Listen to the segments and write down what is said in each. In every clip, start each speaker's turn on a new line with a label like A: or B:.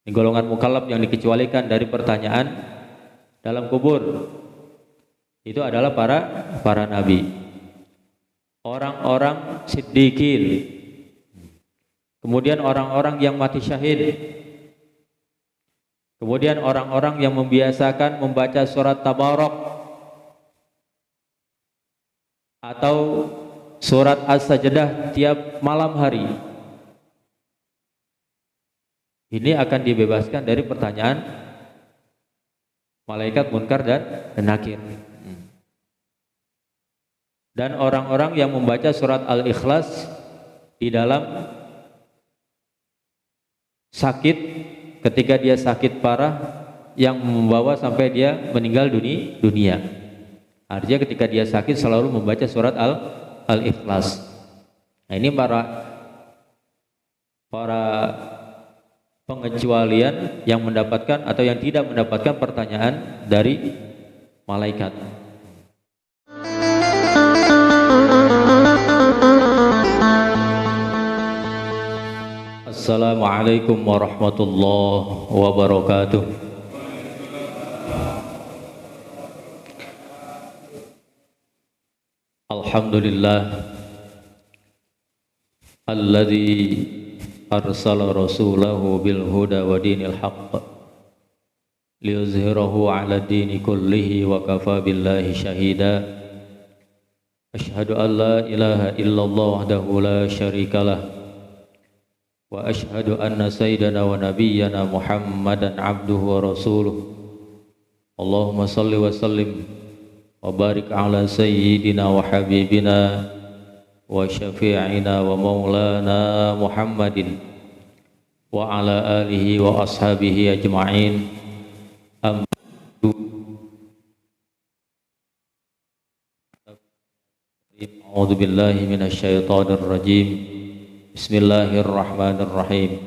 A: Ini golongan mukallaf yang dikecualikan dari pertanyaan dalam kubur. Itu adalah para nabi. Orang-orang siddiqin. Kemudian orang-orang yang mati syahid. Kemudian orang-orang yang membiasakan membaca surat Tabarak atau surat As-Sajdah tiap malam hari. Ini akan dibebaskan dari pertanyaan malaikat munkar dan nakir. Dan orang-orang yang membaca surat Al-Ikhlas di dalam sakit, ketika dia sakit parah yang membawa sampai dia meninggal dunia. Artinya ketika dia sakit selalu membaca surat Al-Ikhlas. Nah, ini para pengecualian yang mendapatkan atau yang tidak mendapatkan pertanyaan dari malaikat. Assalamualaikum warahmatullahi wabarakatuh. Alhamdulillah alladzi arsala rasulahu bil huda wa dinil haqq liyuzhirahu ala dini kullihi wa kafa billahi syahida. Asyhadu an la ilaha illallah wahdahu la syarikalah wa asyhadu anna sayyidana wa nabiyyana Muhammadan abduhu wa rasuluh. Allahumma salli wa sallim wa barik ala sayyidina wa habibina wa syafi'ina wa maulana Muhammadin wa ala alihi wa ashabihi ajma'in. A'udzu billahi minasy syaithanir rajim. Bismillahirrahmanirrahim.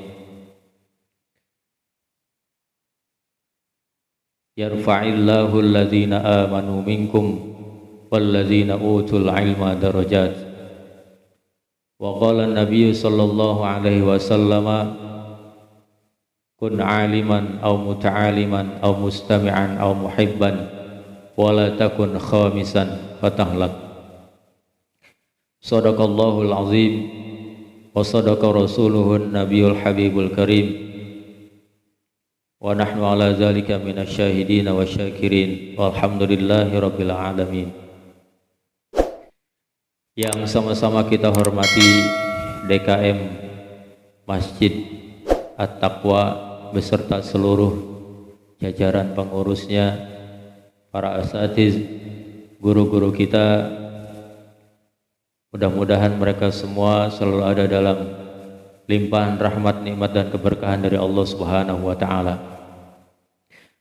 A: Yarfa'illahu alladhina amanu minkum walladhina utul ilma darajat. Wa qala an-nabiy sallallahu alaihi wasallam kun aliman aw muta'aliman aw mustami'an aw muhibban wa la takun khamisan fatahlak. Shadaqallahul azim wa sadaqa rasuluhun nabiyul habibul karim wa nahnu ala zalika minasy syahidin wa syakirin walhamdulillahi rabbil alamin. Yang sama-sama kita hormati DKM Masjid At-Taqwa beserta seluruh jajaran pengurusnya, para asatiz, guru-guru kita, mudah-mudahan mereka semua selalu ada dalam limpahan rahmat, nikmat dan keberkahan dari Allah Subhanahu wa taala.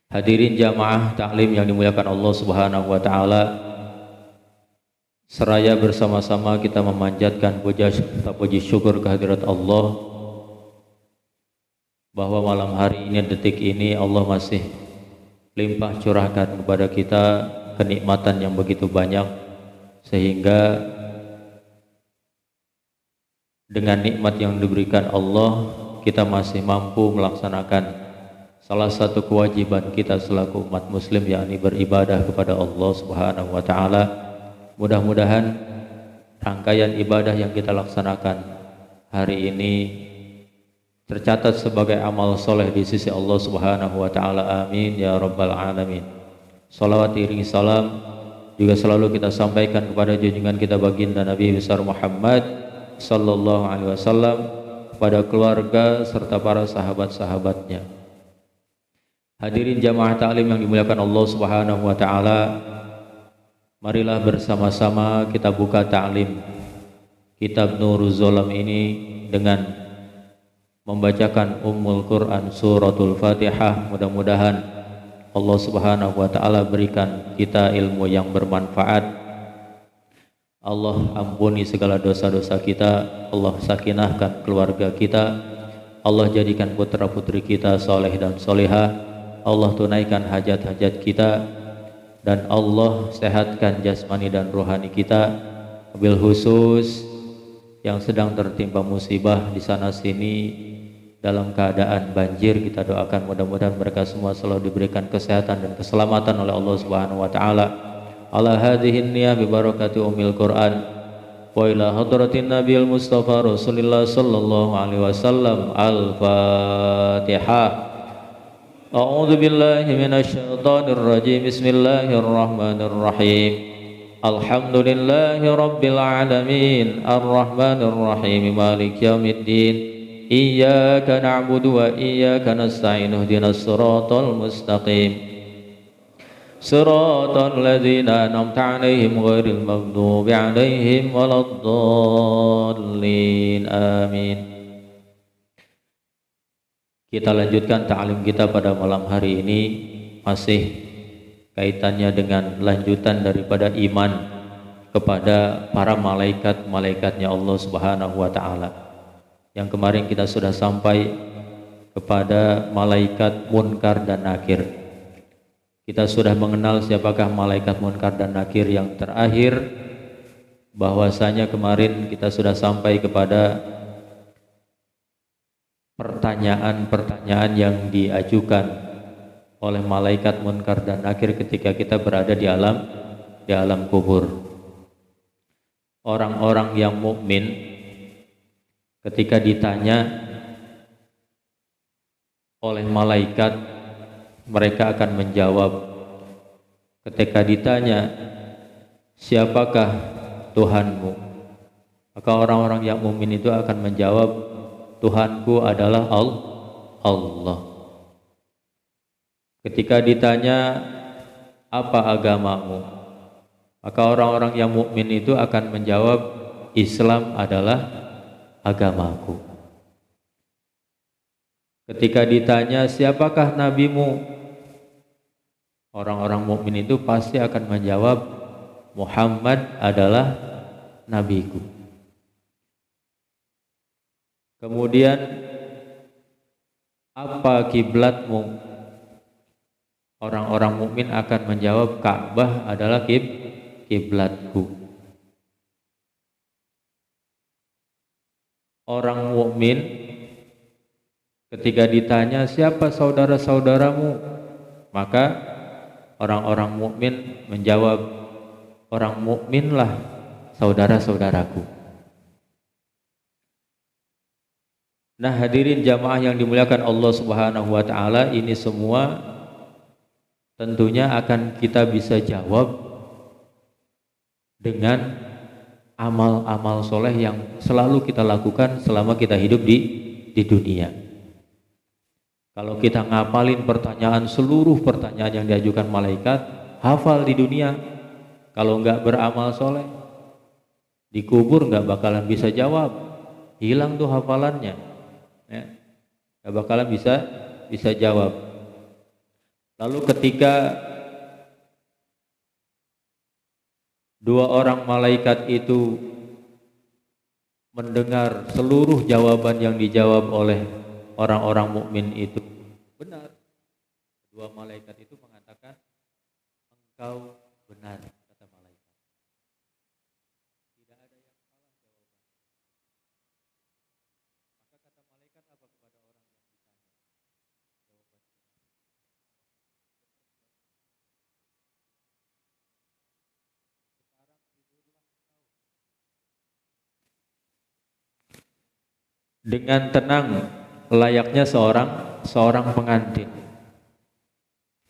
A: Hadirin jamaah taklim yang dimuliakan Allah Subhanahu wa taala, seraya bersama-sama kita memanjatkan puji syukur kehadirat Allah bahwa malam hari ini, detik ini, Allah masih limpah curahkan kepada kita kenikmatan yang begitu banyak, sehingga dengan nikmat yang diberikan Allah kita masih mampu melaksanakan salah satu kewajiban kita selaku umat muslim, yakni beribadah kepada Allah Subhanahu wa taala. Mudah-mudahan rangkaian ibadah yang kita laksanakan hari ini tercatat sebagai amal soleh di sisi Allah Subhanahu wa taala. Amin ya rabbal alamin. Salawat iringi salam juga selalu kita sampaikan kepada junjungan kita baginda Nabi besar Muhammad sallallahu alaihi wasallam, pada keluarga serta para sahabat-sahabatnya. Hadirin jamaah taklim yang dimuliakan Allah Subhanahu wa taala, marilah bersama-sama kita buka taklim kitab Nuruz Zolam ini dengan membacakan Ummul Quran suratul Fatihah. Mudah-mudahan Allah Subhanahu wa taala berikan kita ilmu yang bermanfaat. Allah ampuni segala dosa-dosa kita, Allah sakinahkan keluarga kita, Allah jadikan putra-putri kita soleh dan solehah, Allah tunaikan hajat-hajat kita, dan Allah sehatkan jasmani dan rohani kita. Wabil khusus yang sedang tertimpa musibah di sana sini dalam keadaan banjir. Kita doakan mudah-mudahan mereka semua selalu diberikan kesehatan dan keselamatan oleh Allah Subhanahu wa taala. Ala hadhihi niyah bi barakati ummil Quran wa ila hadratin nabiyil mustafa Rasulillah sallallahu alaihi wasallam. Al-Fatihah. A'udzu billahi minasyaitonir rajim. Bismillahirrahmanirrahim. Alhamdulillahi rabbil alamin arrahmanir rahim maliki yaumiddin iyyaka na'budu wa iyyaka nasta'in ihdinas siratal mustaqim siratal ladzina an'amta 'alaihim ghairil maghdubi 'alaihim waladdallin amin. Kita lanjutkan ta'lim kita pada malam hari ini, masih kaitannya dengan lanjutan daripada iman kepada para malaikat-malaikatnya Allah Subhanahu wa taala. Yang kemarin kita sudah sampai kepada malaikat Munkar dan Nakir. Kita sudah mengenal siapakah malaikat Munkar dan Nakir yang terakhir, bahwasanya kemarin kita sudah sampai kepada pertanyaan-pertanyaan yang diajukan oleh malaikat Munkar dan Nakir ketika kita berada di alam kubur. Orang-orang yang mukmin ketika ditanya oleh malaikat, mereka akan menjawab. Ketika ditanya, siapakah Tuhanmu? Maka orang-orang yang mukmin itu akan menjawab, Tuhanku adalah Allah. Ketika ditanya, apa agamamu? Maka orang-orang yang mukmin itu akan menjawab, Islam adalah agamaku. Ketika ditanya, siapakah nabimu? Orang-orang mukmin itu pasti akan menjawab, Muhammad adalah nabiku. Kemudian, apa kiblatmu? Orang-orang mukmin akan menjawab, Ka'bah adalah kiblatku. Orang mukmin ketika ditanya, siapa saudara-saudaramu? Maka orang-orang mukmin menjawab, orang mukminlah saudara-saudaraku. Nah, hadirin jamaah yang dimuliakan Allah Subhanahu wa taala, ini semua tentunya akan kita bisa jawab dengan amal-amal soleh yang selalu kita lakukan selama kita hidup di dunia. Kalau kita ngapalin seluruh pertanyaan yang diajukan malaikat, hafal di dunia, kalau nggak beramal soleh, dikubur nggak bakalan bisa jawab, hilang tuh hafalannya, ya. Nggak bakalan bisa jawab. Lalu ketika dua orang malaikat itu mendengar seluruh jawaban yang dijawab oleh orang-orang mukmin itu benar, dua malaikat itu mengatakan, engkau benar, kata malaikat. Tidak ada yang salah jawaban. Maka kata malaikat apa kepada orang yang ditanya jawaban? Dengan tenang, layaknya seorang pengantin.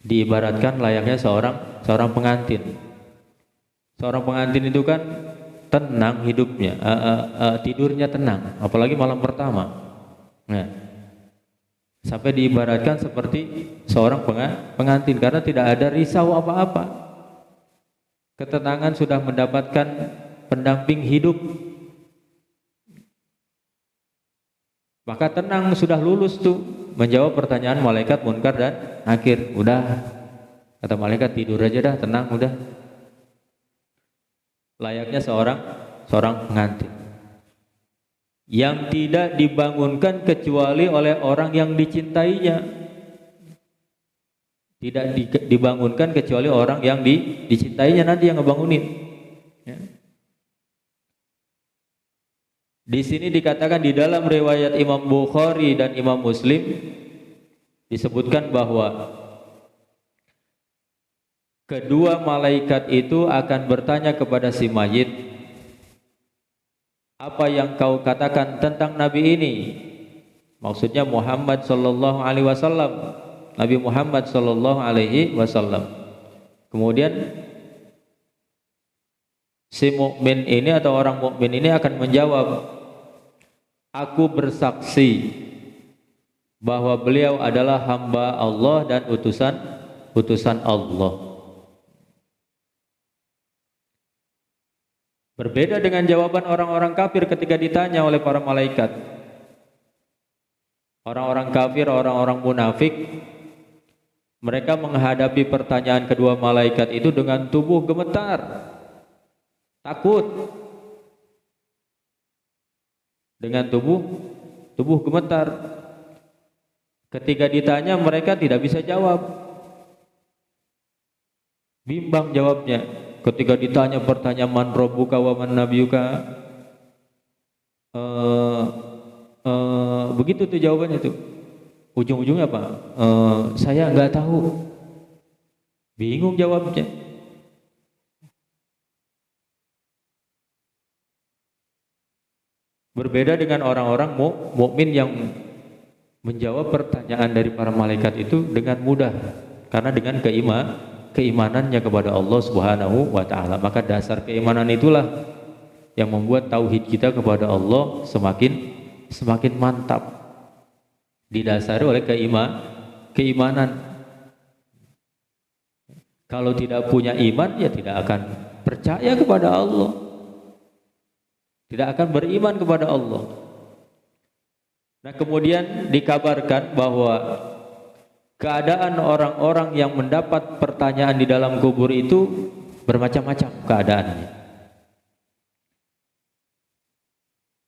A: Diibaratkan layaknya seorang pengantin. Seorang pengantin itu kan tenang hidupnya, tidurnya tenang, apalagi malam pertama. Nah, sampai diibaratkan seperti seorang pengantin karena tidak ada risau apa-apa. Ketenangan sudah mendapatkan pendamping hidup. Maka tenang, sudah lulus tuh menjawab pertanyaan malaikat Munkar dan Nakir. Udah, kata malaikat, tidur aja dah, tenang udah. Layaknya seorang pengantin yang tidak dibangunkan kecuali oleh orang yang dicintainya. Tidak dibangunkan kecuali orang yang dicintainya nanti yang ngebangunin. Ya. Di sini dikatakan di dalam riwayat Imam Bukhari dan Imam Muslim disebutkan bahwa kedua malaikat itu akan bertanya kepada si mayit, apa yang kau katakan tentang Nabi ini? Maksudnya Muhammad sallallahu alaihi wasallam, Nabi Muhammad sallallahu alaihi wasallam. Kemudian si mukmin ini atau orang mukmin ini akan menjawab, aku bersaksi bahwa beliau adalah hamba Allah dan utusan Allah. Berbeda dengan jawaban orang-orang kafir ketika ditanya oleh para malaikat. Orang-orang kafir, orang-orang munafik, mereka menghadapi pertanyaan kedua malaikat itu dengan tubuh gemetar, takut. Dengan tubuh gemetar. Ketika ditanya mereka tidak bisa jawab. Bimbang jawabnya. Ketika ditanya pertanyaan man rabbuka wa man nabiyuka, begitu tuh jawabannya tuh. Ujung-ujungnya apa? Saya nggak tahu. Bingung jawabnya. Berbeda dengan orang-orang mukmin yang menjawab pertanyaan dari para malaikat itu dengan mudah, karena dengan keimanannya kepada Allah Subhanahu wa taala. Maka dasar keimanan itulah yang membuat tauhid kita kepada Allah semakin mantap. Didasari oleh keimanan. Kalau tidak punya iman ya tidak akan percaya kepada Allah. Tidak akan beriman kepada Allah. Nah, kemudian dikabarkan bahwa keadaan orang-orang yang mendapat pertanyaan di dalam kubur itu bermacam-macam keadaannya.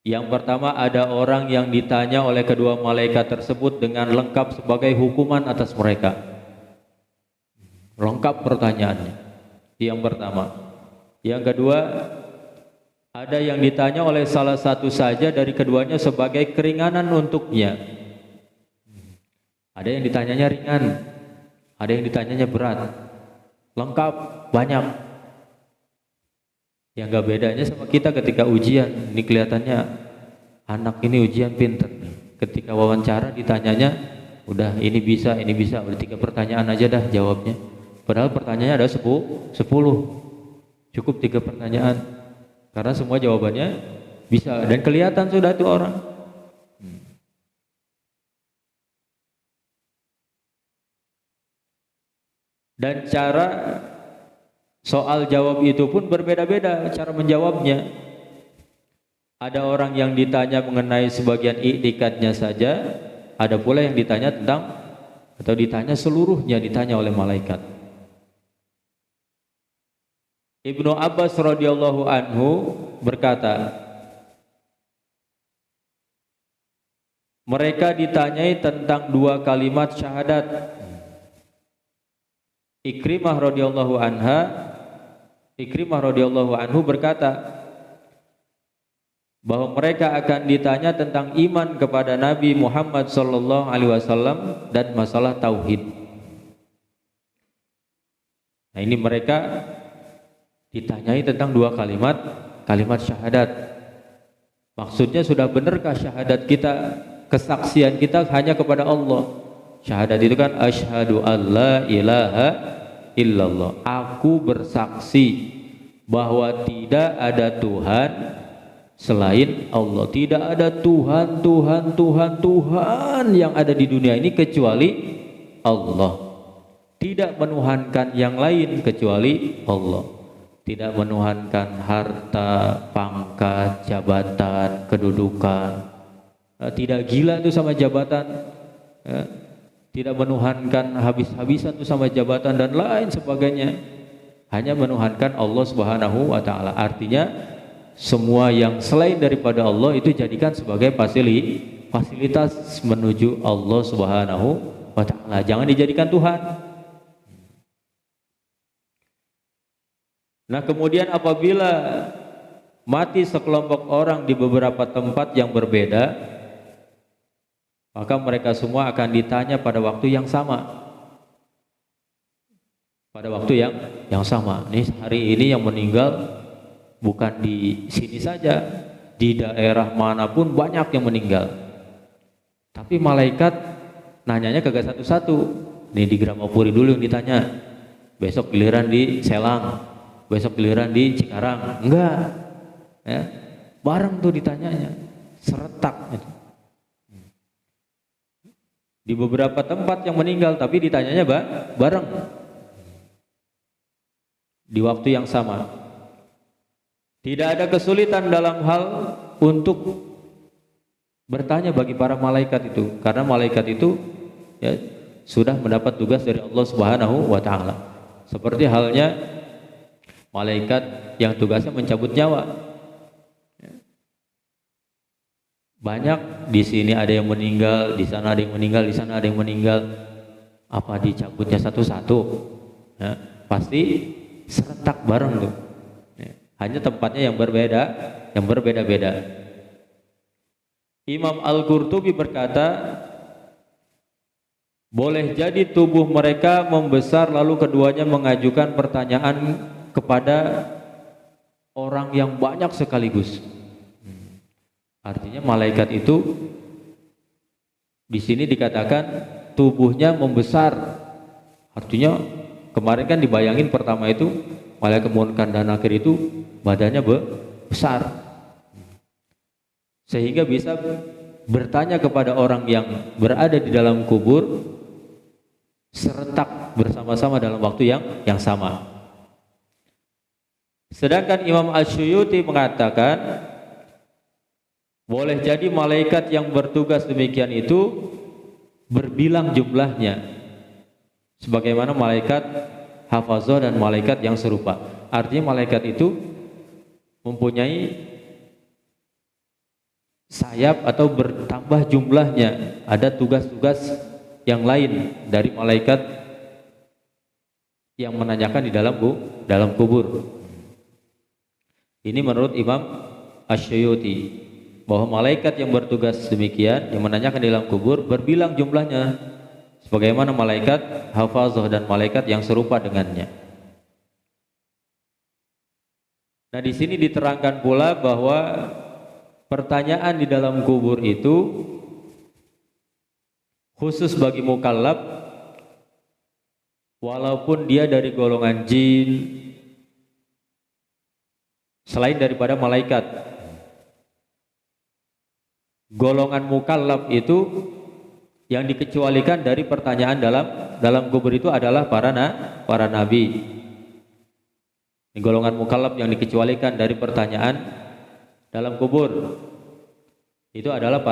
A: Yang pertama, ada orang yang ditanya oleh kedua malaikat tersebut dengan lengkap sebagai hukuman atas mereka. Lengkap pertanyaannya. Yang pertama. Yang kedua, ada yang ditanya oleh salah satu saja dari keduanya sebagai keringanan untuknya. Ada yang ditanyanya ringan, ada yang ditanyanya berat. Lengkap, banyak. Yang gak bedanya sama kita ketika ujian. Ini kelihatannya anak ini ujian pinter nih. Ketika wawancara ditanyanya, udah ini bisa, udah 3 pertanyaan aja dah jawabnya. Padahal pertanyaannya ada 10. Cukup 3 pertanyaan. Karena semua jawabannya bisa dan kelihatan sudah itu orang. Dan cara soal jawab itu pun berbeda-beda cara menjawabnya. Ada orang yang ditanya mengenai sebagian i'tikadnya saja, ada pula yang ditanya tentang atau ditanya seluruhnya, ditanya oleh malaikat. Ibnu Abbas radhiyallahu anhu berkata, mereka ditanyai tentang 2 kalimat syahadat. Ikrimah radhiyallahu anhu berkata bahwa mereka akan ditanya tentang iman kepada Nabi Muhammad sallallahu alaihi wasallam dan masalah tauhid. Nah, ini mereka ditanyai tentang 2 kalimat syahadat. Maksudnya sudah benarkah syahadat kita, kesaksian kita hanya kepada Allah? Syahadat itu kan asyhadu alla ilaha illallah. Aku bersaksi bahwa tidak ada Tuhan selain Allah. Tidak ada Tuhan yang ada di dunia ini kecuali Allah. Tidak menuhankan yang lain kecuali Allah. Tidak menuhankan harta, pangkat, jabatan, kedudukan. Tidak gila itu sama jabatan. Tidak menuhankan habis-habisan itu sama jabatan dan lain sebagainya. Hanya menuhankan Allah Subhanahu wa taala. Artinya semua yang selain daripada Allah itu jadikan sebagai fasilitas menuju Allah Subhanahu wa taala. Jangan dijadikan Tuhan. Nah, kemudian apabila mati sekelompok orang di beberapa tempat yang berbeda, maka mereka semua akan ditanya pada waktu yang sama. Pada waktu yang sama. Nih hari ini yang meninggal bukan di sini saja, di daerah manapun banyak yang meninggal. Tapi malaikat nanyanya kagak satu-satu. Nih di Gramapuri dulu yang ditanya. Besok giliran di Selang, besok giliran di Cikarang. Enggak. Ya. Bareng tuh ditanyanya. Seretak gitu. Di beberapa tempat yang meninggal tapi ditanyanya bareng. Di waktu yang sama. Tidak ada kesulitan dalam hal untuk bertanya bagi para malaikat itu, karena malaikat itu ya sudah mendapat tugas dari Allah Subhanahu wa taala. Seperti halnya malaikat yang tugasnya mencabut nyawa. Banyak di sini ada yang meninggal, di sana ada yang meninggal, di sana ada yang meninggal. Apa dicabutnya satu-satu? Ya, pasti serentak bareng tuh. Ya, hanya tempatnya yang berbeda-beda. Imam Al-Qurtubi berkata, boleh jadi tubuh mereka membesar lalu keduanya mengajukan pertanyaan kepada orang yang banyak sekaligus. Artinya malaikat itu di sini dikatakan tubuhnya membesar. Artinya kemarin kan dibayangin pertama itu malaikat Munkar dan Nakir itu badannya besar. Sehingga bisa bertanya kepada orang yang berada di dalam kubur serentak bersama-sama dalam waktu yang sama. Sedangkan Imam Asyuyuti mengatakan boleh jadi malaikat yang bertugas demikian itu berbilang jumlahnya sebagaimana malaikat hafazah dan malaikat yang serupa. Artinya malaikat itu mempunyai sayap atau bertambah jumlahnya. Ada tugas-tugas yang lain dari malaikat yang menanyakan di dalam kubur. Ini menurut Imam Asyuyuti, bahwa malaikat yang bertugas demikian yang menanyakan di dalam kubur berbilang jumlahnya sebagaimana malaikat hafazah dan malaikat yang serupa dengannya. Nah, di sini diterangkan pula bahwa pertanyaan di dalam kubur itu khusus bagi mukallaf walaupun dia dari golongan jin selain daripada malaikat. Golongan mukallaf itu yang dikecualikan dari pertanyaan dalam kubur itu adalah para nabi. Ini golongan mukallaf yang dikecualikan dari pertanyaan dalam kubur itu adalah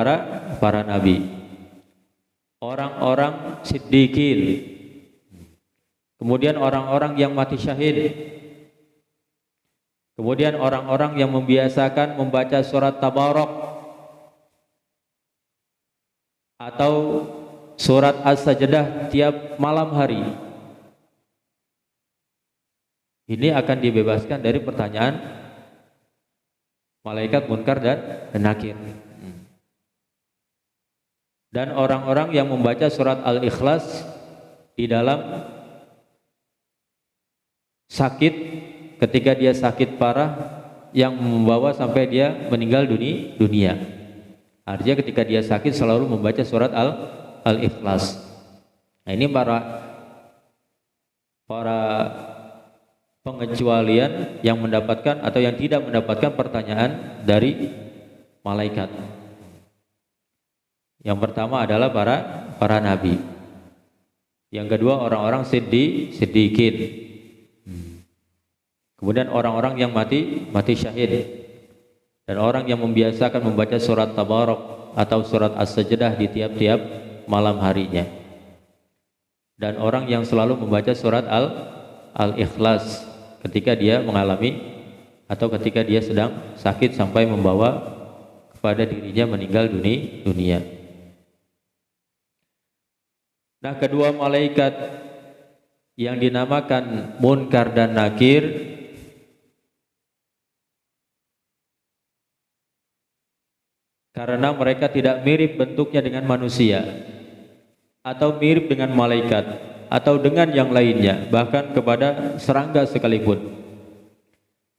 A: para nabi. Orang-orang siddiqin. Kemudian orang-orang yang mati syahid. Kemudian orang-orang yang membiasakan membaca surat Tabarak atau surat As-Sajdah tiap malam hari. Ini akan dibebaskan dari pertanyaan malaikat Munkar dan Nakir. Dan orang-orang yang membaca surat Al-Ikhlas di dalam sakit, ketika dia sakit parah yang membawa sampai dia meninggal dunia. Artinya ketika dia sakit selalu membaca surat Al-Ikhlas. Nah, ini para pengecualian yang mendapatkan atau yang tidak mendapatkan pertanyaan dari malaikat. Yang pertama adalah para nabi. Yang kedua orang-orang siddiqin. Kemudian orang-orang yang mati syahid. Dan orang yang membiasakan membaca surat Tabarak atau surat As-Sajdah di tiap-tiap malam harinya. Dan orang yang selalu membaca surat Al-Ikhlas ketika dia mengalami atau ketika dia sedang sakit sampai membawa kepada dirinya meninggal dunia. Nah, kedua malaikat yang dinamakan Munkar dan Nakir karena mereka tidak mirip bentuknya dengan manusia atau mirip dengan malaikat atau dengan yang lainnya, bahkan kepada serangga sekalipun.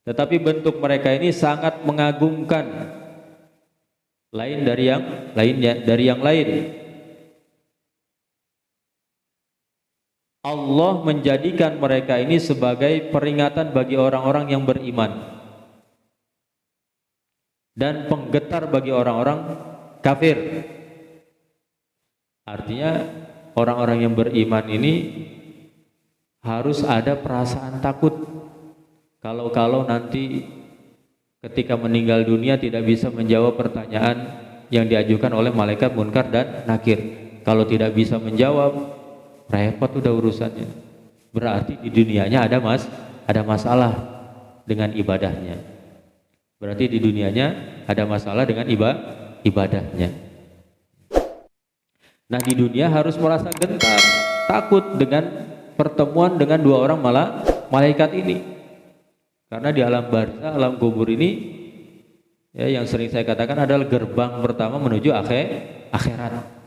A: Tetapi bentuk mereka ini sangat mengagumkan, lain dari yang lainnya, dari yang lain. Allah menjadikan mereka ini sebagai peringatan bagi orang-orang yang beriman dan penggetar bagi orang-orang kafir. Artinya orang-orang yang beriman ini harus ada perasaan takut kalau nanti ketika meninggal dunia tidak bisa menjawab pertanyaan yang diajukan oleh malaikat munkar dan nakir. Kalau tidak bisa menjawab, repot udah urusannya. Berarti di dunianya ada masalah dengan ibadahnya. Berarti di dunianya ada masalah dengan ibadahnya. Nah, di dunia harus merasa gentar, takut dengan pertemuan dengan dua orang malaikat ini. Karena di alam barzah, alam kubur ini, ya, yang sering saya katakan adalah gerbang pertama menuju akhirat.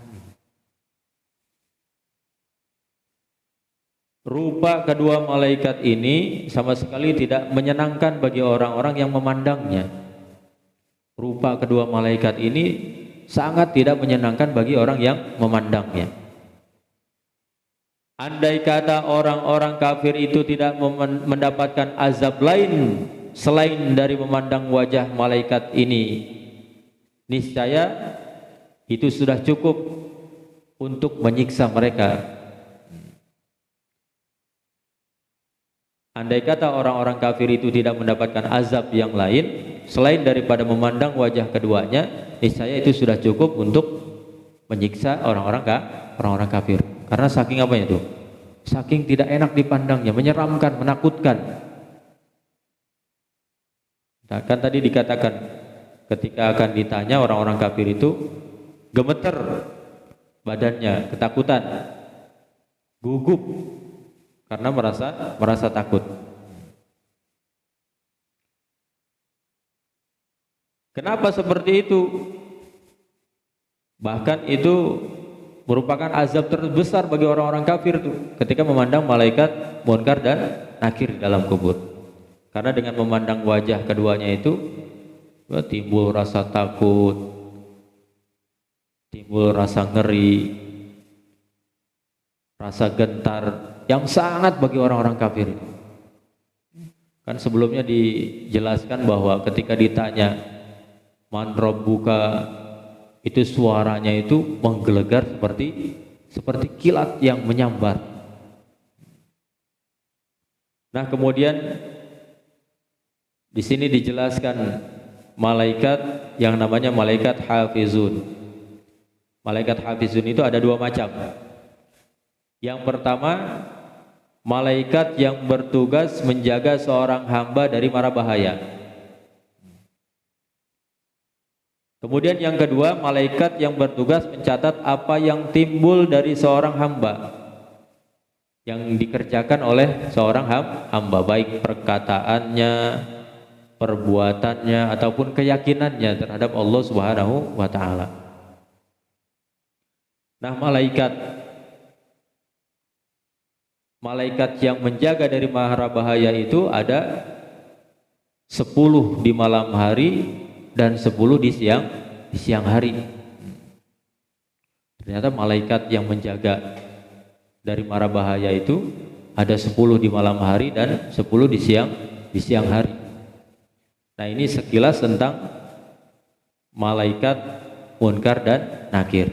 A: Rupa kedua malaikat ini sama sekali tidak menyenangkan bagi orang-orang yang memandangnya. Rupa kedua malaikat ini sangat tidak menyenangkan bagi orang yang memandangnya. Andai kata orang-orang kafir itu tidak mendapatkan azab lain selain dari memandang wajah malaikat ini, niscaya itu sudah cukup untuk menyiksa mereka. Andai kata orang-orang kafir itu tidak mendapatkan azab yang lain selain daripada memandang wajah keduanya, niscaya itu sudah cukup untuk menyiksa orang-orang kafir. Karena saking apa itu? Saking tidak enak dipandangnya, menyeramkan, menakutkan. Nah, kan tadi dikatakan ketika akan ditanya orang-orang kafir itu gemeter badannya, ketakutan, gugup karena merasa takut. Kenapa seperti itu? Bahkan itu merupakan azab terbesar bagi orang-orang kafir itu ketika memandang malaikat munkar dan nakir di dalam kubur. Karena dengan memandang wajah keduanya itu timbul rasa takut, timbul rasa ngeri, rasa gentar yang sangat bagi orang-orang kafir. Kan sebelumnya dijelaskan bahwa ketika ditanya man rabbuka, itu suaranya itu menggelegar seperti kilat yang menyambar. Nah, kemudian di sini dijelaskan malaikat yang namanya malaikat hafizun. Malaikat hafizun itu ada dua macam. Yang pertama, malaikat yang bertugas menjaga seorang hamba dari mara bahaya. Kemudian yang kedua, malaikat yang bertugas mencatat apa yang timbul dari seorang hamba, yang dikerjakan oleh seorang hamba, baik perkataannya, perbuatannya, ataupun keyakinannya terhadap Allah Subhanahu wa ta'ala. Nah, malaikat yang menjaga dari mara bahaya itu ada 10 di malam hari dan 10 di siang hari. Ternyata malaikat yang menjaga dari mara bahaya itu ada 10 di malam hari dan 10 di siang hari. Nah, ini sekilas tentang malaikat munkar dan nakir.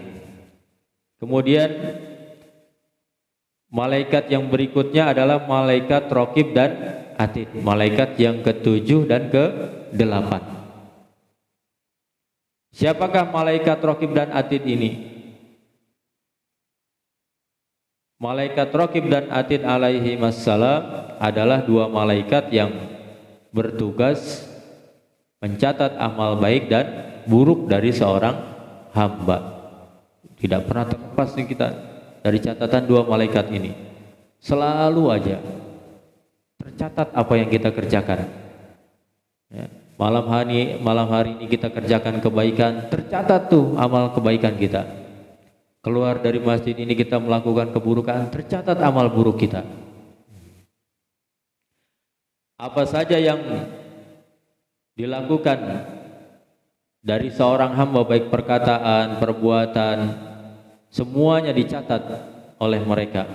A: Kemudian malaikat yang berikutnya adalah malaikat raqib dan atid, malaikat yang ke-7 dan ke-8. Siapakah malaikat raqib dan atid ini? Malaikat raqib dan atid alaihi wassalam adalah dua malaikat yang bertugas mencatat amal baik dan buruk dari seorang hamba. Tidak pernah terlepas nih kita dari catatan dua malaikat ini. Selalu aja tercatat apa yang kita kerjakan, ya. malam hari ini kita kerjakan kebaikan, tercatat tuh amal kebaikan kita. Keluar dari masjid ini kita melakukan keburukan, tercatat amal buruk kita. Apa saja yang dilakukan dari seorang hamba, baik perkataan, perbuatan, semuanya dicatat oleh mereka.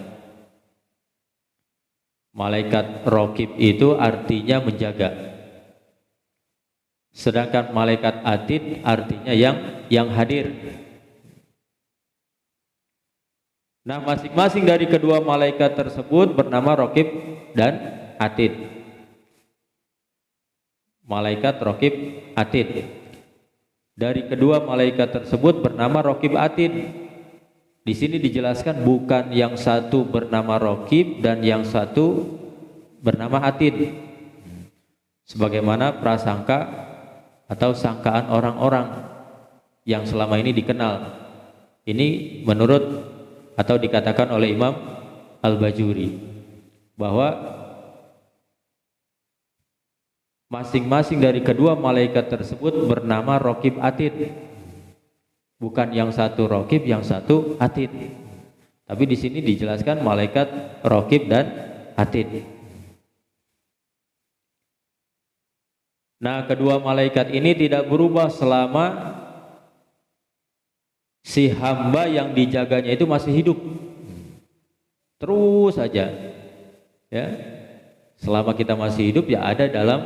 A: Malaikat Raqib itu artinya menjaga. Sedangkan malaikat Atid artinya yang hadir. Nah, masing-masing dari kedua malaikat tersebut bernama Raqib dan Atid. Malaikat Raqib Atid. Dari kedua malaikat tersebut bernama Raqib Atid. Di sini dijelaskan bukan yang satu bernama Raqib dan yang satu bernama Atid. Sebagaimana prasangka atau sangkaan orang-orang yang selama ini dikenal. Ini menurut atau dikatakan oleh Imam Al-Bajuri bahwa masing-masing dari kedua malaikat tersebut bernama Raqib Atid. Bukan yang satu Raqib, yang satu Atid. Tapi di sini dijelaskan malaikat Raqib dan Atid. Nah, kedua malaikat ini tidak berubah selama si hamba yang dijaganya itu masih hidup. Terus saja, ya. Selama kita masih hidup, ya ada dalam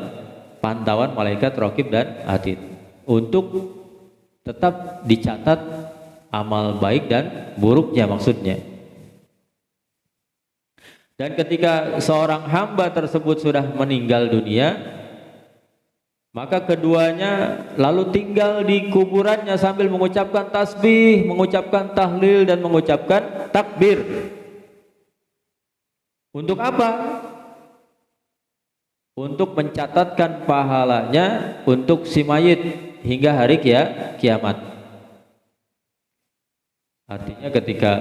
A: pantauan malaikat Raqib dan Atid untuk tetap dicatat amal baik dan buruknya, maksudnya. Dan ketika seorang hamba tersebut sudah meninggal dunia, maka keduanya lalu tinggal di kuburannya sambil mengucapkan tasbih, mengucapkan tahlil dan mengucapkan takbir. Untuk apa? Untuk mencatatkan pahalanya untuk si mayit hingga hari kiamat. Artinya ketika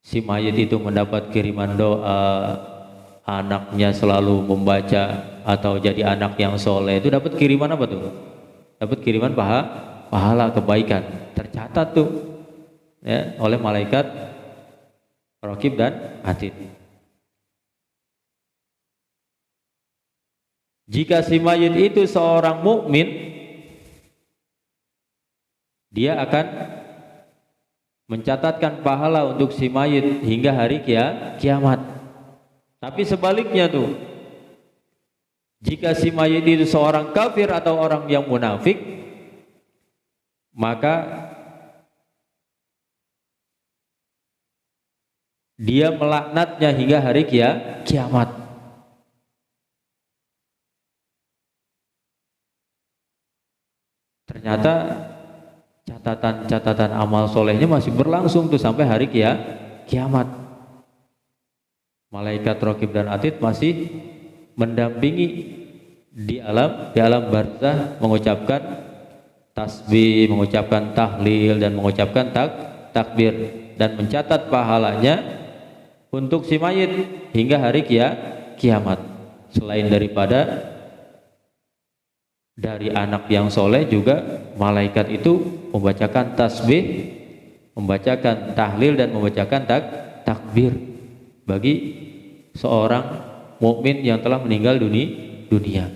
A: si mayit itu mendapat kiriman doa, anaknya selalu membaca atau jadi anak yang soleh, itu dapat kiriman apa tuh? Dapat kiriman pahala kebaikan, tercatat tuh ya oleh malaikat Raqib dan Atid. Jika si mayit itu seorang mukmin, dia akan mencatatkan pahala untuk si mayit hingga hari kiamat. Tapi sebaliknya tuh, jika si mayit itu seorang kafir atau orang yang munafik, maka dia melaknatnya hingga hari kiamat. Ternyata catatan amal solehnya masih berlangsung tuh sampai hari kiamat. Malaikat Raqib dan Atid masih mendampingi di alam barzah, mengucapkan tasbih, mengucapkan tahlil dan mengucapkan takbir dan mencatat pahalanya untuk si mayit hingga hari kiamat. Selain daripada dari anak yang soleh, juga malaikat itu membacakan tasbih, membacakan tahlil dan membacakan takbir bagi seorang mukmin yang telah meninggal dunia.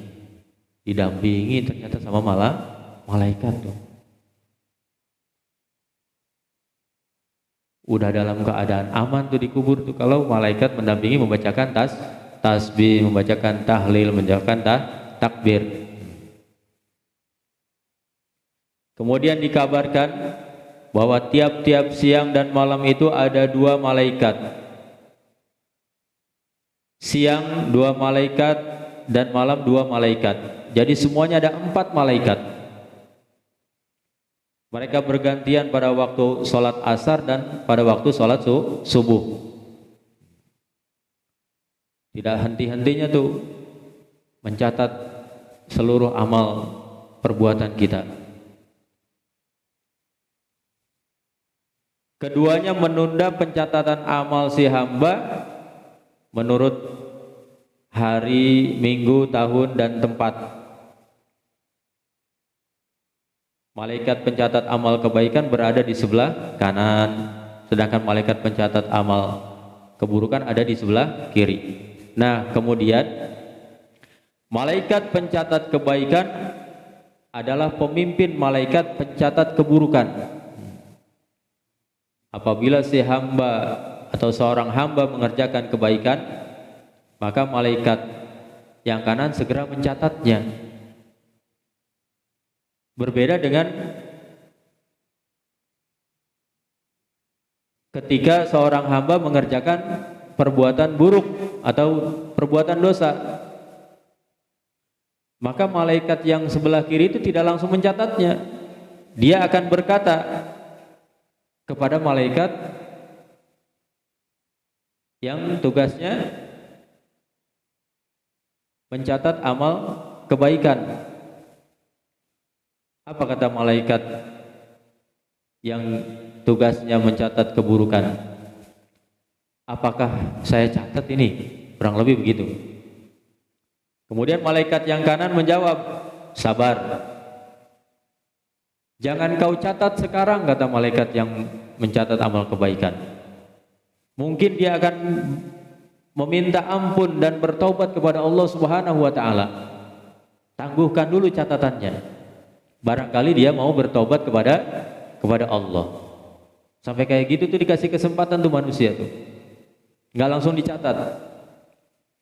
A: Didampingi ternyata sama malaikat tuh. Udah dalam keadaan aman tuh dikubur tuh kalau malaikat mendampingi membacakan tasbih, membacakan tahlil, membacakan takbir. Kemudian dikabarkan bahwa tiap-tiap siang dan malam itu ada 2 malaikat. Siang 2 malaikat dan malam 2 malaikat. Jadi semuanya ada 4 malaikat. Mereka bergantian pada waktu sholat asar dan pada waktu sholat subuh. Tidak henti-hentinya tuh mencatat seluruh amal perbuatan kita. Keduanya menunda pencatatan amal si hamba menurut hari, minggu, tahun, dan tempat. Malaikat pencatat amal kebaikan berada di sebelah kanan, sedangkan malaikat pencatat amal keburukan ada di sebelah kiri. Nah, kemudian malaikat pencatat kebaikan adalah pemimpin malaikat pencatat keburukan. Apabila si hamba atau seorang hamba mengerjakan kebaikan, maka malaikat yang kanan segera mencatatnya. Berbeda dengan ketika seorang hamba mengerjakan perbuatan buruk atau perbuatan dosa, maka malaikat yang sebelah kiri itu tidak langsung mencatatnya. Dia akan berkata kepada malaikat yang tugasnya mencatat amal kebaikan. Apa kata malaikat yang tugasnya mencatat keburukan? Apakah saya catat ini? Kurang lebih begitu. Kemudian malaikat yang kanan menjawab, sabar. Jangan kau catat sekarang, kata malaikat yang mencatat amal kebaikan. Mungkin dia akan meminta ampun dan bertaubat kepada Allah Subhanahu wa taala. Tangguhkan dulu catatannya. Barangkali dia mau bertobat kepada Allah. Sampai kayak gitu tuh dikasih kesempatan tuh manusia tuh. Nggak langsung dicatat.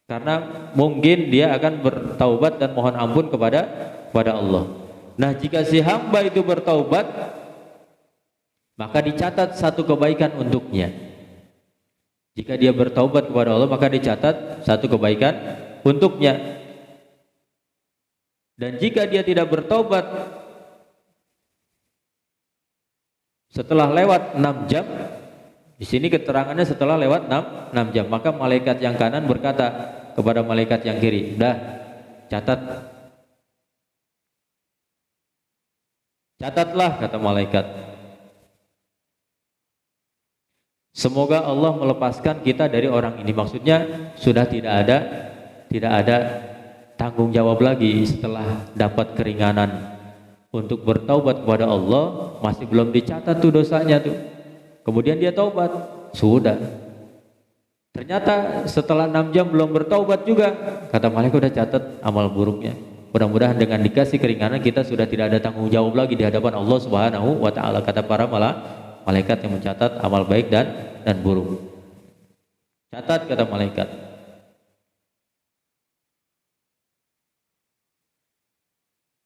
A: Karena mungkin dia akan bertaubat dan mohon ampun kepada Allah. Nah, jika si hamba itu bertaubat, maka dicatat satu kebaikan untuknya. Jika dia bertaubat kepada Allah, maka dicatat satu kebaikan untuknya. Dan jika dia tidak bertaubat, setelah lewat 6 jam, di sini keterangannya setelah lewat 6 jam, maka malaikat yang kanan berkata kepada malaikat yang kiri, "Dah, catatlah," kata malaikat. Semoga Allah melepaskan kita dari orang ini. Maksudnya sudah tidak ada tanggung jawab lagi setelah dapat keringanan untuk bertaubat kepada Allah. Masih belum dicatat tuh dosanya tuh. Kemudian dia taubat, sudah. Ternyata setelah 6 jam belum bertaubat juga, kata malaikat udah catat amal buruknya. Mudah-mudahan dengan dikasih keringanan kita sudah tidak ada tanggung jawab lagi di hadapan Allah Subhanahu wa taala, kata para malaikat yang mencatat amal baik dan buruk. Catat, kata malaikat.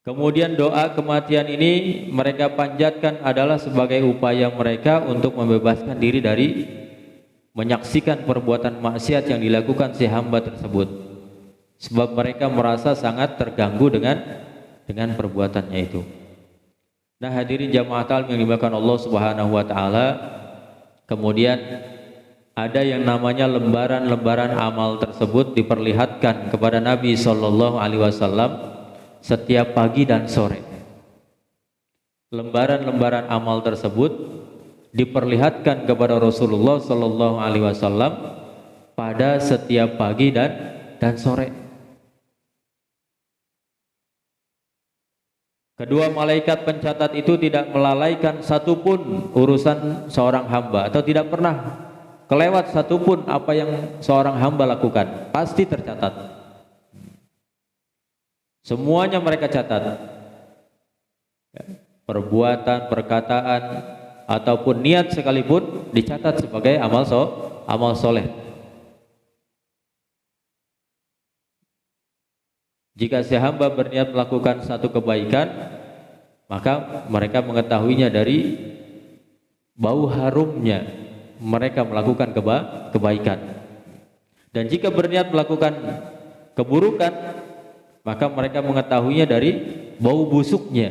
A: Kemudian doa kematian ini mereka panjatkan adalah sebagai upaya mereka untuk membebaskan diri dari menyaksikan perbuatan maksiat yang dilakukan si hamba tersebut. Sebab mereka merasa sangat terganggu dengan perbuatannya itu. Nah, hadirin jamaah taklim yang dimuliakan Allah Subhanahu wa taala, kemudian ada yang namanya lembaran-lembaran amal tersebut diperlihatkan kepada Nabi sallallahu alaihi wasallam setiap pagi dan sore. Lembaran-lembaran amal tersebut diperlihatkan kepada Rasulullah sallallahu alaihi wasallam pada setiap pagi dan sore. Kedua malaikat pencatat itu tidak melalaikan satupun urusan seorang hamba, atau tidak pernah kelewat satupun apa yang seorang hamba lakukan, pasti tercatat. Semuanya mereka catat. Perbuatan, perkataan, ataupun niat sekalipun dicatat sebagai amal soleh. Jika si hamba berniat melakukan satu kebaikan, maka mereka mengetahuinya dari bau harumnya mereka melakukan kebaikan. Dan jika berniat melakukan keburukan, maka mereka mengetahuinya dari bau busuknya.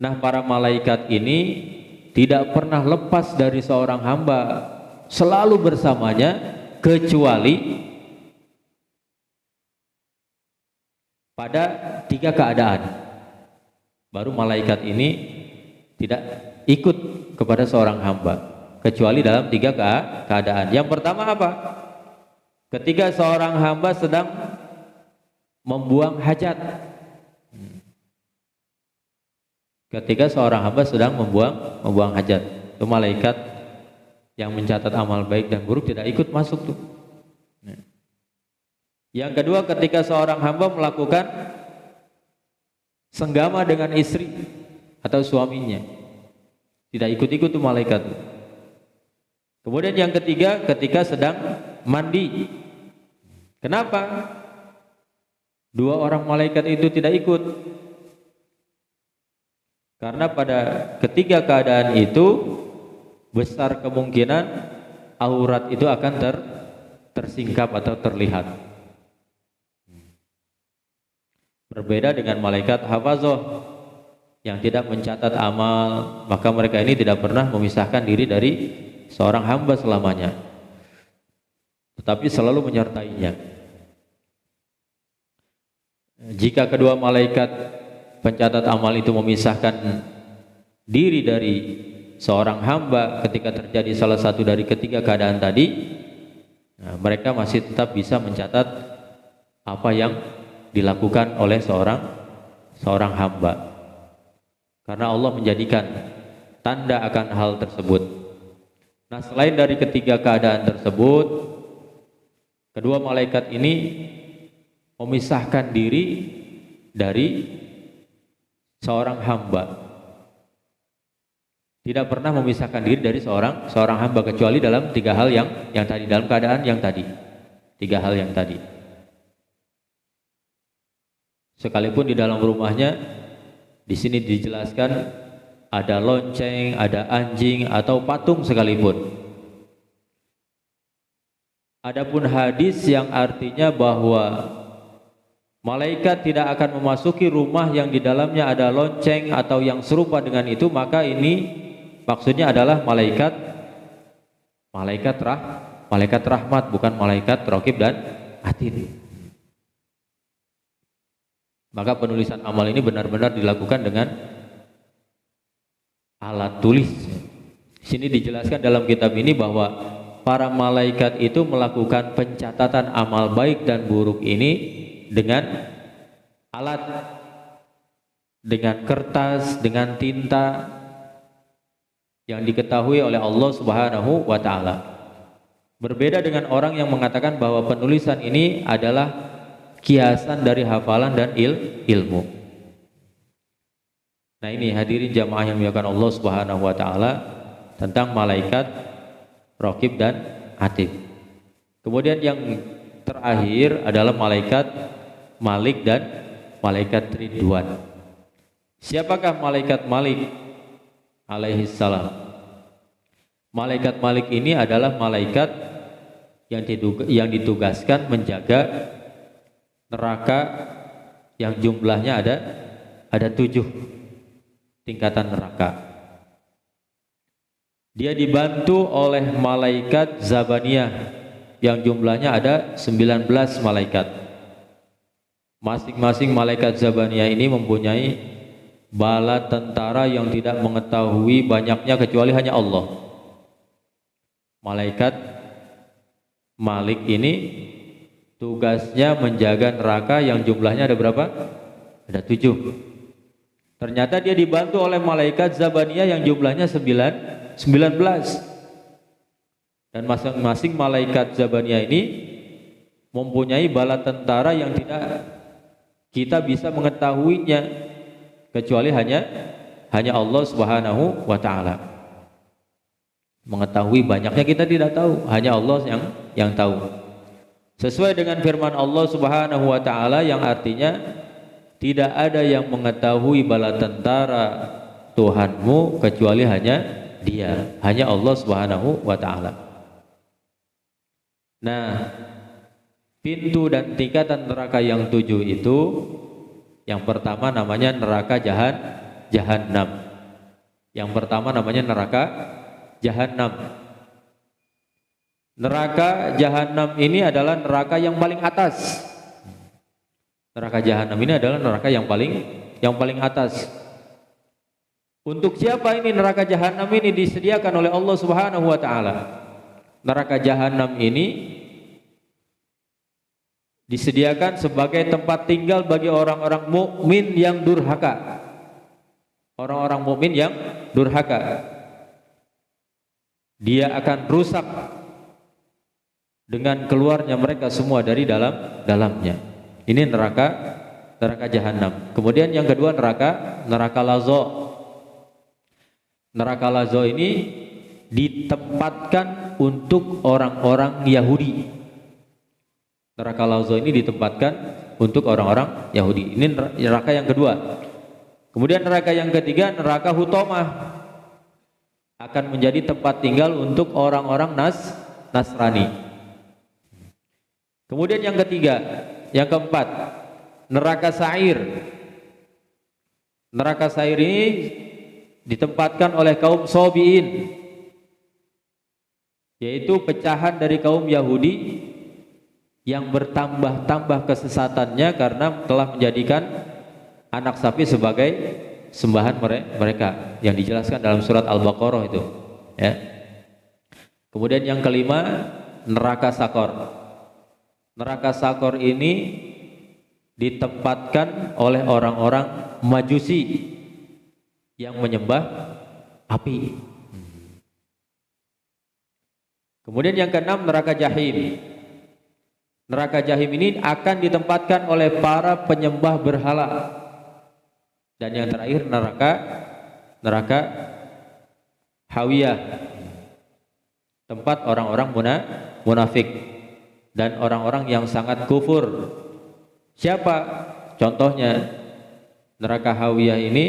A: Nah, para malaikat ini tidak pernah lepas dari seorang hamba, selalu bersamanya, kecuali pada 3 keadaan. Baru malaikat ini tidak ikut kepada seorang hamba, kecuali dalam 3 keadaan. Yang pertama apa? Ketika seorang hamba sedang membuang hajat. Ketika seorang hamba sedang membuang hajat, itu malaikat yang mencatat amal baik dan buruk tidak ikut masuk tuh. Yang kedua, ketika seorang hamba melakukan senggama dengan istri atau suaminya, tidak ikut-ikut tuh malaikat. Kemudian yang ketiga, ketika sedang mandi. Kenapa dua orang malaikat itu tidak ikut? Karena pada ketiga keadaan itu besar kemungkinan aurat itu akan tersingkap atau terlihat. Berbeda dengan malaikat hafazah yang tidak mencatat amal, maka mereka ini tidak pernah memisahkan diri dari seorang hamba selamanya, tetapi selalu menyertainya. Jika kedua malaikat pencatat amal itu memisahkan diri dari seorang hamba ketika terjadi salah satu dari ketiga keadaan tadi, mereka masih tetap bisa mencatat apa yang dilakukan oleh seorang hamba, karena Allah menjadikan tanda akan hal tersebut. Nah, selain dari ketiga keadaan tersebut, kedua malaikat ini memisahkan diri dari seorang hamba, tidak pernah memisahkan diri dari seorang hamba kecuali dalam tiga hal yang tadi, dalam keadaan yang tadi, tiga hal yang tadi. Sekalipun di dalam rumahnya, di sini dijelaskan ada lonceng, ada anjing atau patung sekalipun. Adapun hadis yang artinya bahwa malaikat tidak akan memasuki rumah yang di dalamnya ada lonceng atau yang serupa dengan itu, maka ini maksudnya adalah malaikat rahmat, bukan malaikat raqib dan atid. Maka penulisan amal ini benar-benar dilakukan dengan alat tulis. Di sini dijelaskan dalam kitab ini bahwa para malaikat itu melakukan pencatatan amal baik dan buruk ini dengan alat, dengan kertas, dengan tinta yang diketahui oleh Allah Subhanahu wa taala. Berbeda dengan orang yang mengatakan bahwa penulisan ini adalah kiasan dari hafalan dan ilmu. Nah, ini hadirin jamaah yang dimuliakan Allah Subhanahu wa taala tentang malaikat raqib dan atid. Kemudian yang terakhir adalah malaikat Malik dan malaikat Ridwan. Siapakah malaikat Malik alaihi salam? Malaikat Malik ini adalah malaikat yang ditugaskan menjaga neraka yang jumlahnya ada 7 tingkatan neraka. Dia dibantu oleh malaikat Zabaniyah yang jumlahnya ada 19 malaikat. Masing-masing malaikat Zabaniyah ini mempunyai bala tentara yang tidak mengetahui banyaknya kecuali hanya Allah. Malaikat Malik ini tugasnya menjaga neraka yang jumlahnya ada berapa? Ada 7. Ternyata dia dibantu oleh malaikat Zabaniyah yang jumlahnya 19. Dan masing-masing malaikat Zabaniyah ini mempunyai bala tentara yang tidak kita bisa mengetahuinya kecuali hanya Allah Subhanahu wa taala. Mengetahui banyaknya kita tidak tahu, hanya Allah yang tahu. Sesuai dengan firman Allah Subhanahu wa taala yang artinya tidak ada yang mengetahui bala tentara Tuhanmu kecuali hanya Dia, hanya Allah Subhanahu wa taala. Nah, pintu dan tingkatan neraka yang 7 itu, yang pertama namanya neraka Jahannam. Yang pertama namanya neraka Jahannam. Neraka Jahannam ini adalah neraka yang paling atas. Neraka Jahannam ini adalah neraka yang paling atas. Untuk siapa ini neraka Jahannam ini disediakan oleh Allah Subhanahu wa taala? Neraka Jahannam ini disediakan sebagai tempat tinggal bagi orang-orang mukmin yang durhaka. Orang-orang mukmin yang durhaka, dia akan rusak dengan keluarnya mereka semua dari dalamnya. Ini neraka jahanam. Kemudian yang kedua neraka lazo. Neraka lazo ini ditempatkan untuk orang-orang Yahudi. Neraka lazo ini ditempatkan untuk orang-orang Yahudi. Ini neraka yang kedua. Kemudian neraka yang ketiga, neraka hutomah, akan menjadi tempat tinggal untuk orang-orang Nasrani. Kemudian yang ketiga, yang keempat, neraka sa'ir. Neraka sa'ir ini ditempatkan oleh kaum Sobiin, yaitu pecahan dari kaum Yahudi yang bertambah-tambah kesesatannya karena telah menjadikan anak sapi sebagai sembahan mereka, yang dijelaskan dalam surat Al-Baqarah itu, ya. Kemudian yang kelima, neraka sakor. Neraka sakor ini ditempatkan oleh orang-orang Majusi yang menyembah api. Kemudian yang keenam, neraka jahim. Neraka jahim ini akan ditempatkan oleh para penyembah berhala. Dan yang terakhir, neraka hawiyah, tempat orang-orang munafik dan orang-orang yang sangat kufur. Siapa contohnya? Neraka hawiyah ini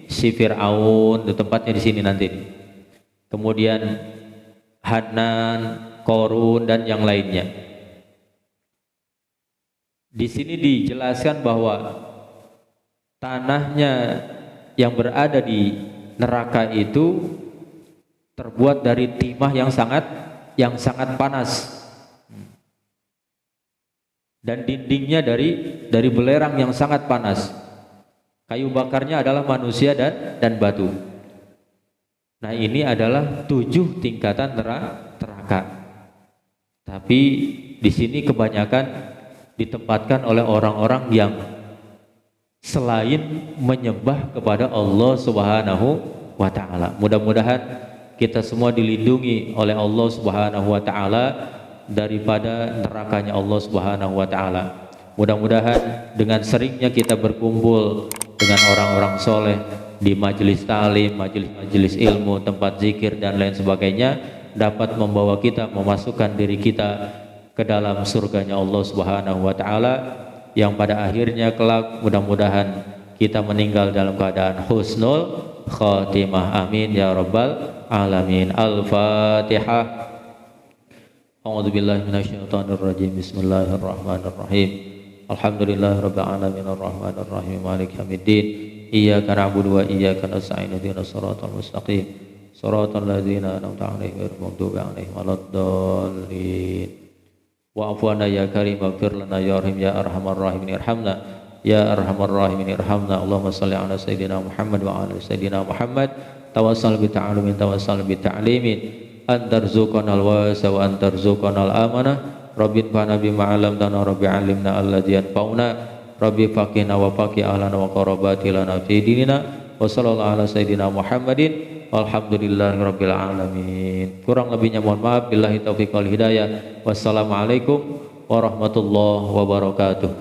A: si Fir'aun, tempatnya di sini nanti. Kemudian Hanan, Korun dan yang lainnya. Di sini dijelaskan bahwa tanahnya yang berada di neraka itu terbuat dari timah yang sangat panas, dan dindingnya dari belerang yang sangat panas. Kayu bakarnya adalah manusia dan batu. Nah, ini adalah 7 tingkatan neraka. Tapi di sini kebanyakan ditempatkan oleh orang-orang yang selain menyembah kepada Allah Subhanahu wa taala. Mudah-mudahan kita semua dilindungi oleh Allah Subhanahu wa taala daripada nerakanya Allah Subhanahu wa taala. Mudah-mudahan dengan seringnya kita berkumpul dengan orang-orang soleh di majelis ta'lim, majelis ilmu, tempat zikir dan lain sebagainya, dapat membawa kita, memasukkan diri kita ke dalam surganya Allah Subhanahu wa taala, yang pada akhirnya kelak mudah-mudahan kita meninggal dalam keadaan husnul khatimah. Amin ya rabbal alamin. Al-Fatihah. A'udzubillahi minasyaitonir rajim. Bismillahirrahmanirrahim. Alhamdulillahirabbil alamin arrahmanir rahim maliki yaumiddin. Iyyaka na'budu wa iyyaka nasta'in ihdinas siratal mustaqim. Shiratal ladzina an'amta 'alaihim ghairil maghdubi 'alaihim waladdallin. Wa'fu 'anna ya karim waghfir lana ya rahim ya arhamar rahimin irhamna ya arhamar rahimin irhamna. Allahumma shalli 'ala sayyidina Muhammad wa 'ala sayyidina Muhammad. Tawassal bi ta'alumin tawassal bi ta'limin antarzuqanal wasa wa antarzuqanal amanah. Rabbi fana bima 'allamtana rabbi 'allimna alladzi yanfa'una rabbi faqina wa faqi ahlana wa qarabati lana fi dinina wa sallallahu ala sayyidina Muhammadin. Alhamdulillahi rabbil alamin. Kurang lebihnya mohon maaf. Billahi taufiq wal hidayah. Wassalamualaikum warahmatullahi wabarakatuh.